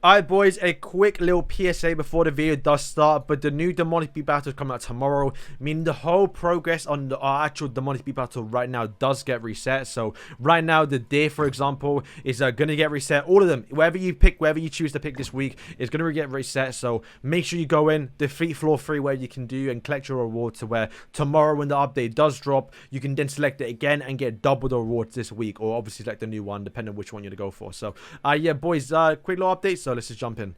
Alright boys, a quick little PSA before the video does start, but the new demonic beat battle is coming out tomorrow, meaning the whole progress on our actual demonic beat battle right now does get reset. So right now the day, for example, is gonna get reset. All of them, wherever you pick, wherever you choose to pick this week, is gonna get reset. So make sure you go in, defeat floor 3 where you can do, and collect your reward to where tomorrow when the update does drop, you can then select it again and get double the rewards this week, or obviously select the new one depending on which one you're gonna go for. So yeah boys, quick little update. So let's just jump in.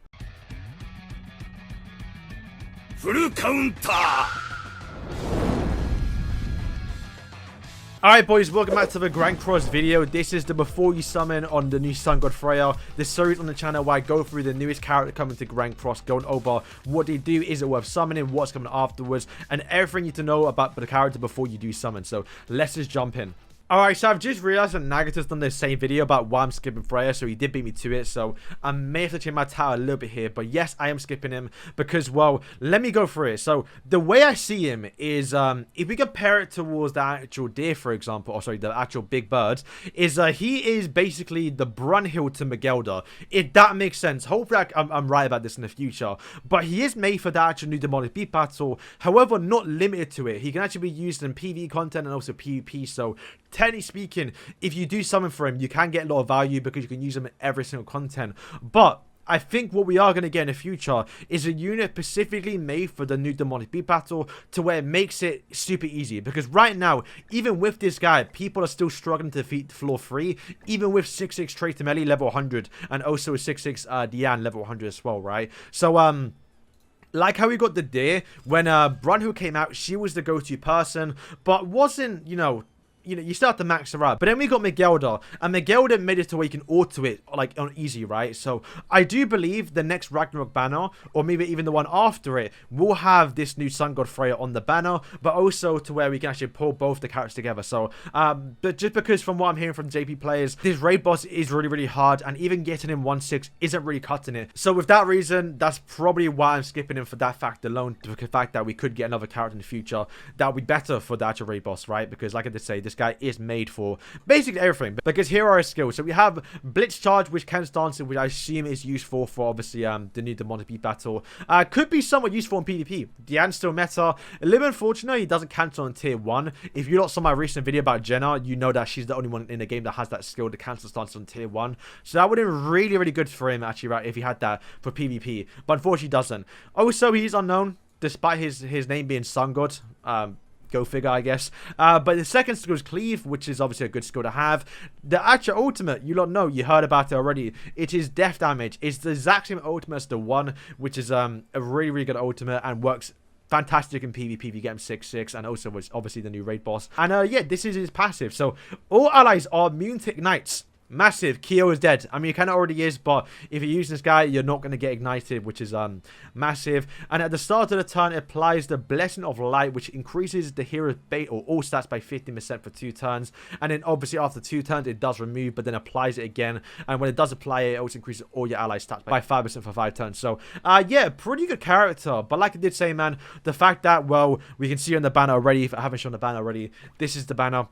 Full counter. Alright boys, welcome back to the Grand Cross video. This is the before you summon on the new Sun God Freyr. This series on the channel where I go through the newest character coming to Grand Cross, going over what they do, is it worth summoning, what's coming afterwards, and everything you need to know about the character before you do summon. So let's just jump in. Alright, so I've just realized that Nagata's done the same video about why I'm skipping Freyr, so he did beat me to it, so I may have to change my title a little bit here, but yes, I am skipping him because, well, let me go through it. So, the way I see him is, if we compare it towards the actual deer, for example, or sorry, the actual big birds, is, he is basically the Brunhild to Magelda, if that makes sense. Hopefully I'm right about this in the future, but he is made for the actual new demonic beat battle, however, not limited to it. He can actually be used in PvE content and also PvP, so technically speaking, if you do summon for him, you can get a lot of value because you can use him in every single content. But I think what we are going to get in the future is a unit specifically made for the new demonic beat battle, to where it makes it super easy. Because right now, even with this guy, people are still struggling to defeat floor 3, even with 6-6 Trey Temelli level 100, and also 6-6 Diane level 100 as well, right? So, like how we got the deer, when Brunhild came out, she was the go-to person, but wasn't, you know, you start to max her up. But then we got Magelda, and Magelda made it to where you can auto it, like, on easy, right? So, I do believe the next Ragnarok banner, or maybe even the one after it, will have this new Sun God Freyr on the banner, but also to where we can actually pull both the characters together. So, but just because from what I'm hearing from JP players, this raid boss is really, really hard, and even getting him 1-6 isn't really cutting it. So, with that reason, that's probably why I'm skipping him for that fact alone, the fact that we could get another character in the future that would be better for the actual raid boss, right? Because, like I did say, this guy is made for basically everything, because here are his skills. So we have Blitz Charge, which can stance, which I assume is useful for obviously the new demonic beat battle. Could be somewhat useful in PvP. Diane's still meta. A little unfortunate he doesn't cancel on tier 1. If you lot saw my recent video about Jenna, you know that she's the only one in the game that has that skill to cancel stance on tier 1. So that would have been really, really good for him actually, right, if he had that for PvP. But unfortunately he doesn't. Also, he's unknown despite his name being Sun God. Go figure, I guess. But the second skill is Cleave, which is obviously a good skill to have. The actual ultimate, you lot know, you heard about it already. It is death damage. It's the exact same ultimate as the one, which is a really, really good ultimate and works fantastic in PvP if you get him 6-6, and also was obviously the new raid boss. And yeah, this is his passive. So all allies are immune to ignites. Massive. Kyo is dead. I mean, he kind of already is, but if you use this guy, you're not going to get ignited, which is massive. And at the start of the turn, it applies the Blessing of Light, which increases the hero's bait or all stats by 15% for 2 turns. And then obviously after 2 turns, it does remove, but then applies it again. And when it does apply it, it also increases all your ally stats by 5% for 5 turns. So yeah, pretty good character. But like I did say, man, the fact that, well, we can see on the banner already, if I haven't shown the banner already, this is the banner.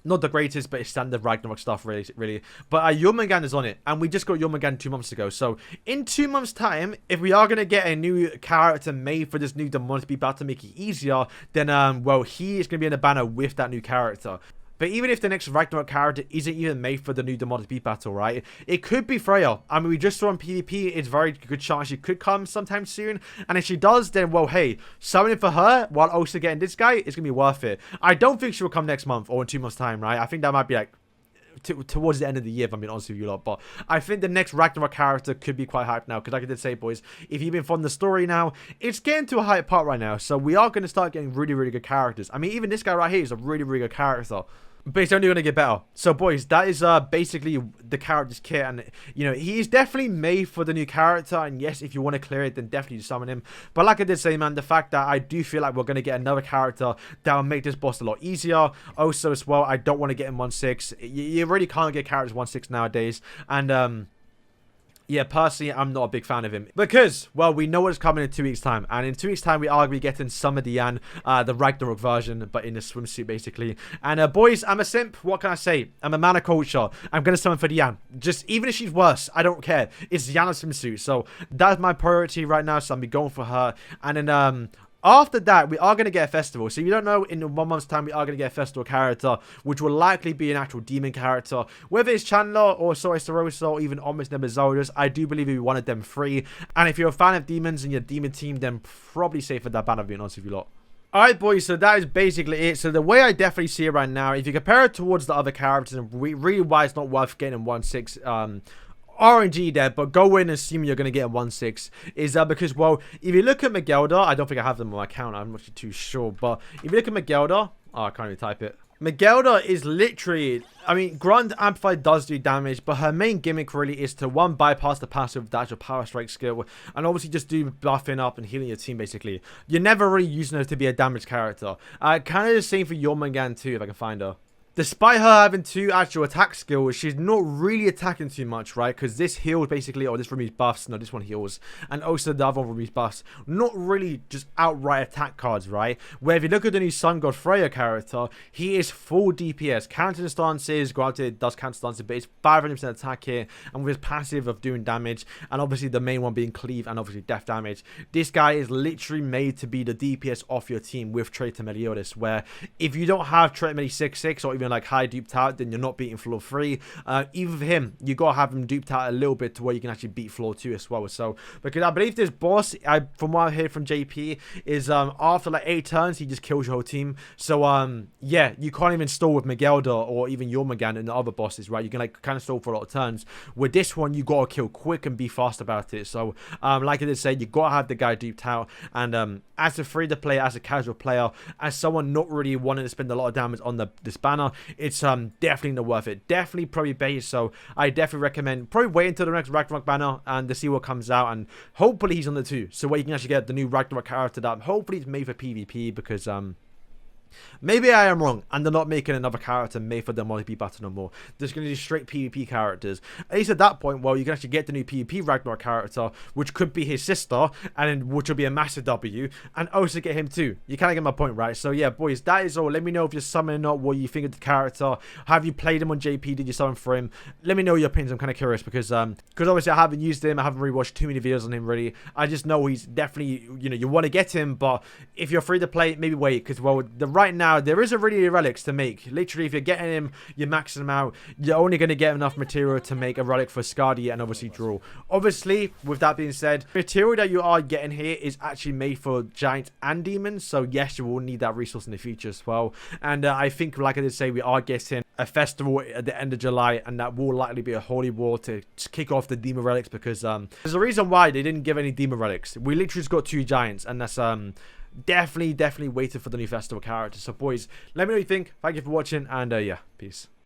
Not the greatest, but it's standard Ragnarok stuff, really. But Jormungand is on it, and we just got Jormungand 2 months ago. So, in 2 months' time, if we are going to get a new character made for this new demonic beat battle to make it easier, then, well, he is going to be in the banner with that new character. But even if the next Ragnarok character isn't even made for the new demonic beat battle, right? It could be Freyr. I mean, we just saw in PvP, it's very good chance she could come sometime soon. And if she does, then, well, hey, summoning for her while also getting this guy is going to be worth it. I don't think she will come next month or in 2 months' time, right? I think that might be like towards the end of the year, if I'm being honest with you lot. But I think the next Ragnarok character could be quite hyped now, because like I did say, boys, if you've been following the story now, it's getting to a hype part right now. So we are going to start getting really, really good characters. I mean, even this guy right here is a really, really good character. But it's only going to get better. So, boys, that is basically the character's kit. And, you know, he is definitely made for the new character. And, yes, if you want to clear it, then definitely summon him. But like I did say, man, the fact that I do feel like we're going to get another character that will make this boss a lot easier. Also, as well, I don't want to get him 1-6. You really can't get characters 1-6 nowadays. And, Yeah, personally, I'm not a big fan of him because, well, we know what's coming in 2 weeks' time, and in 2 weeks' time, we are going to be getting Summer Diane, the Ragnarok version, but in a swimsuit, basically. And, boys, I'm a simp. What can I say? I'm a man of culture. I'm going to summon for Diane. Just, even if she's worse, I don't care. It's Diana's swimsuit, so that's my priority right now, so I'm going for her. And then, after that, we are going to get a festival. So if you don't know, in 1 month's time, we are going to get a festival character, which will likely be an actual demon character. Whether it's Chandler or Soy Starosa or even Omnis Nebulosus, I do believe we wanted them free. And if you're a fan of demons and your demon team, then probably safe for that banner, being honest with you lot. Alright, boys, so that is basically it. So the way I definitely see it right now, if you compare it towards the other characters, and really why it's not worth getting 1/6, RNG there, but go in and assume you're going to get a 1/6 is because, well, if you look at Miguelda, I don't think I have them on my account, I'm not too sure, but if you look at Miguelda, oh, I can't even type it. Miguelda is literally, I mean, Grunt Amplify does do damage, but her main gimmick really is to, one, bypass the passive with the actual Power Strike skill, and obviously just do buffing up and healing your team, basically. You're never really using her to be a damage character. Kind of the same for Jormungand too, if I can find her. Despite her having 2 actual attack skills, she's not really attacking too much, right? Because this heals basically, or this removes buffs. No, this one heals. And also the other one removes buffs. Not really just outright attack cards, right? Where if you look at the new Sun God Freyr character, he is full DPS. Counter stances, granted it does counter stances, but it's 500% attack here. And with his passive of doing damage, and obviously the main one being cleave and obviously death damage. This guy is literally made to be the DPS off your team with Traitor Meliodas. Where if you don't have Traitor Meli 6/6 or even like high duped out, then you're not beating floor 3. Even for him, you gotta have him duped out a little bit to where you can actually beat floor 2 as well. So because I believe this boss, from what I heard from JP, is after like 8 turns he just kills your whole team. So yeah, you can't even stall with Miguelda or even Jormungand and the other bosses, right? You can like kind of stall for a lot of turns. With this one, you gotta kill quick and be fast about it. So like I did say, you gotta have the guy duped out. And as a free-to-play, as a casual player, as someone not really wanting to spend a lot of damage on this banner, it's definitely not worth it. Definitely probably base. So I definitely recommend probably wait until the next Ragnarok banner and to see what comes out, and hopefully he's on the 2, so where you can actually get the new Ragnarok character that hopefully is made for PvP, because maybe I am wrong, and they're not making another character made for the multi battle no more. They're just going to do straight PvP characters. At least at that point, well, you can actually get the new PvP Ragnarok character, which could be his sister, and which will be a massive W, and also get him too. You kind of get my point, right? So yeah, boys, that is all. Let me know if you're summoning or not, what you think of the character. Have you played him on JP? Did you summon for him? Let me know your opinions. I'm kind of curious because obviously I haven't used him. I haven't really watched too many videos on him, really. I just know he's definitely, you know, you want to get him, but if you're free to play, maybe wait, because, well, right now, there isn't really relics to make. Literally, if you're getting him, you're maxing him out, you're only going to get enough material to make a relic for Skadi and obviously Drool. Obviously, with that being said, material that you are getting here is actually made for giants and demons, so yes, you will need that resource in the future as well. And I think, like I did say, we are getting a festival at the end of July, and that will likely be a holy war to kick off the demon relics, because there's a reason why they didn't give any demon relics. We literally just got 2 giants, and that's definitely waited for the new festival character. So boys, let me know what you think. Thank you for watching, and yeah, peace.